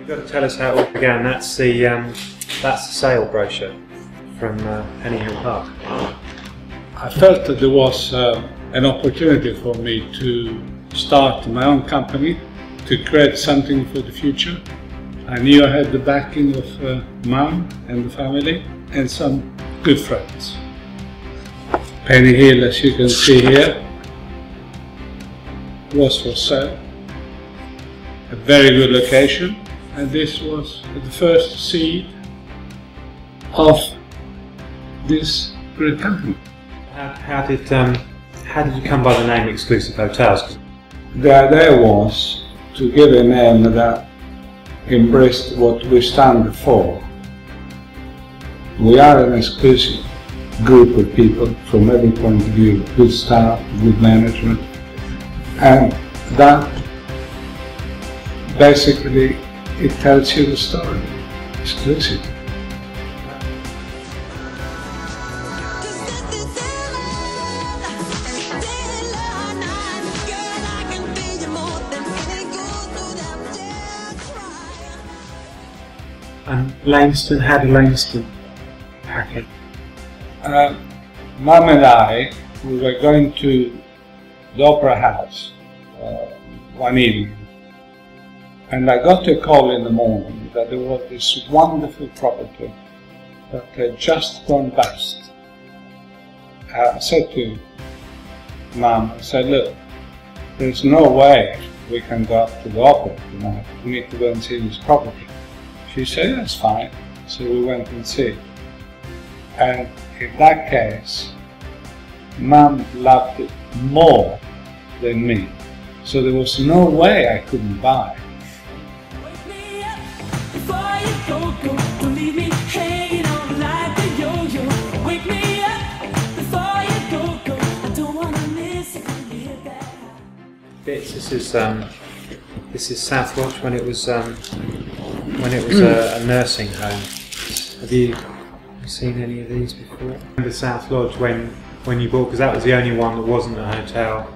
You've got to tell us how it all began. That's the sale brochure from Penny Hill Park. I felt that there was an opportunity for me to start my own company, to create something for the future. I knew I had the backing of Mum and the family and some good friends. Penny Hill, as you can see here, was for sale. A very good location, and this was the first seed of this great company. How did you come by the name Exclusive Hotels? The idea was to give a name that embraced what we stand for. We are an exclusive group of people from every point of view, good staff, good management, and that basically it tells you the story. Exclusive. And Lainston, how did Lainston pack it? Mum and I, we were going to the Opera House one evening, and I got a call in the morning that there was this wonderful property that had just gone bust. I said to Mum, I said, look, there's no way we can go up to the opera tonight. We need to go and see this property. She said, that's fine. So we went and see it. And in that case, Mum loved it more than me. So there was no way I couldn't buy. This is South Lodge when it was a nursing home. Have you seen any of these before? The South Lodge when you bought, because that was the only one that wasn't a hotel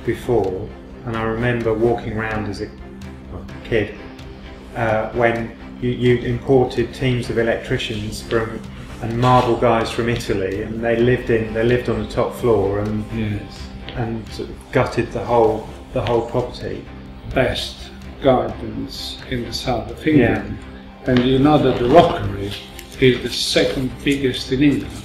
before, and I remember walking around as a kid when you imported teams of electricians and marble guys from Italy, and they lived on the top floor and sort of gutted the whole property. Best gardens in the south of England, and you know that the Rockery is the second biggest in England.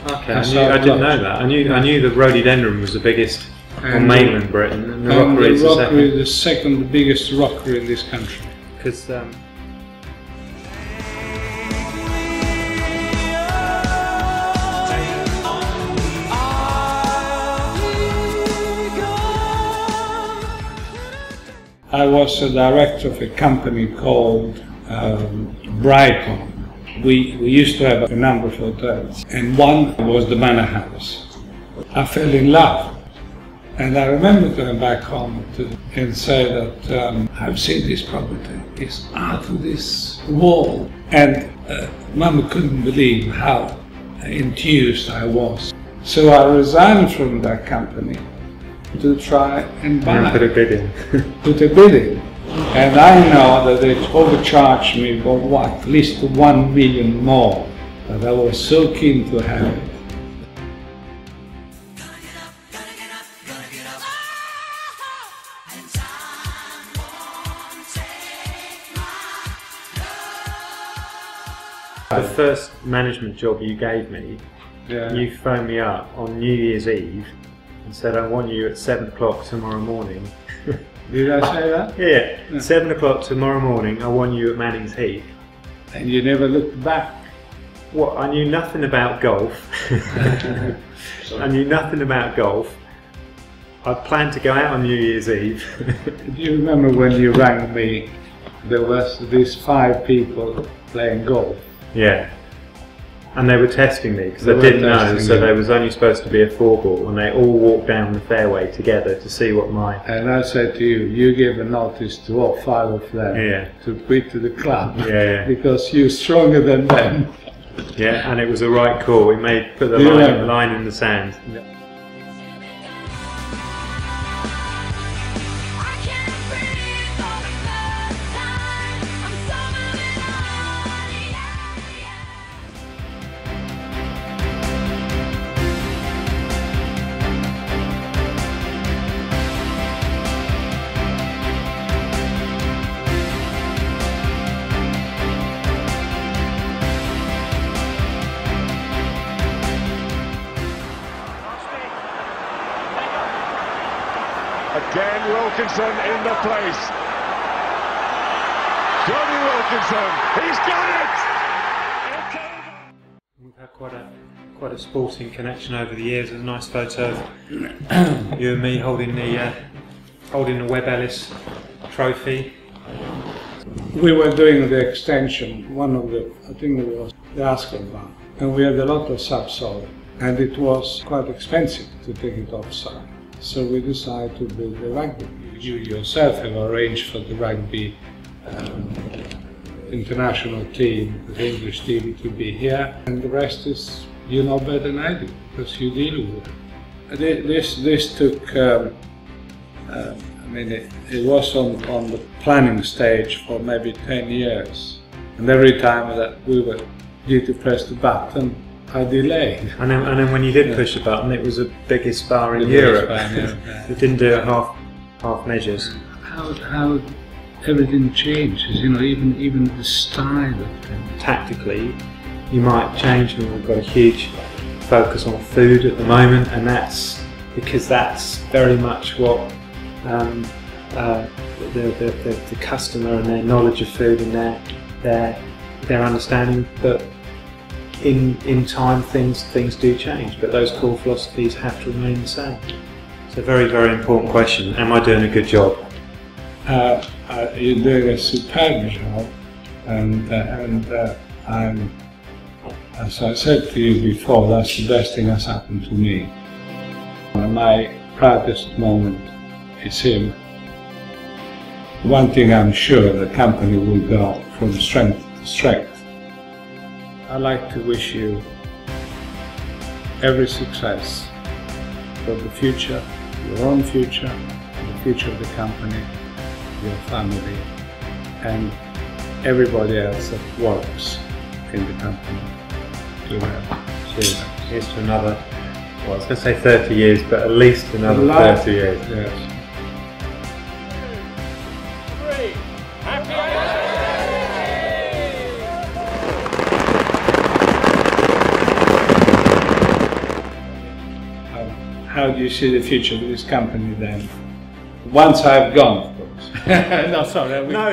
Okay, I didn't know that. I knew the rhododendron was the biggest on mainland Britain, and the Rockery is the second biggest rockery in this country. Because I was a director of a company called Brighton. We used to have a number of hotels, and one was the Manor House. I fell in love, and I remember going back home and say that I've seen this property, it's out of this wall. And Mum couldn't believe how enthused I was. So I resigned from that company to try and buy. Put a bid in. Put a bid in. And I know that they overcharged me for what, at least 1 million more, but I was so keen to have it. The first management job you gave me, you phoned me up on New Year's Eve and said, I want you at 7 o'clock tomorrow morning. Did I say that? Yeah, 7 o'clock tomorrow morning, I want you at Manning's Heath. And you never looked back? What, I knew nothing about golf. I knew nothing about golf. I planned to go out on New Year's Eve. Do you remember when you rang me, there was these 5 people playing golf? Yeah. And they were testing me because I didn't know, so there was only supposed to be a 4-ball, and they all walked down the fairway together to see what my... And I said to you, you gave a notice to all 5 of them to quit to the club, because you're stronger than them. Yeah, and it was a right call. We put the line in the sand. Yeah. Wilkinson in the place. Johnny Wilkinson, he's got it! We've had quite a sporting connection over the years. There's a nice photo of you and me holding the Webb Ellis trophy. We were doing the extension, I think it was the Ascot Bar, and we had a lot of subsoil, and it was quite expensive to take it offside. So we decided to build the rugby. You yourself have arranged for the rugby international team, the English team, to be here, and the rest is, you know better than I do, because you deal with it. This took, I mean, it was on the planning stage for maybe 10 years, and every time that we were due to press the button, I delayed. And then when you did push the button, it was the biggest bar in Europe. It didn't do it half measures. How everything changes, you know, even the style of things. Tactically, you might change, and we've got a huge focus on food at the moment, and that's because that's very much what the customer and their knowledge of food and their understanding. But in time, things do change, but those core philosophies have to remain the same. It's a very, very important question. Am I doing a good job? You're doing a superb job, and as I said to you before, that's the best thing that's happened to me. My proudest moment is him. One thing I'm sure, the company will go from strength to strength. I'd like to wish you every success for the future, your own future, the future of the company, your family, and everybody else that works in the company. Cheers. Here's to another, well, I was going to say 30 years, but at least another 30 years. Yes. How do you see the future of this company then? Once I've gone, of course. No, sorry. No,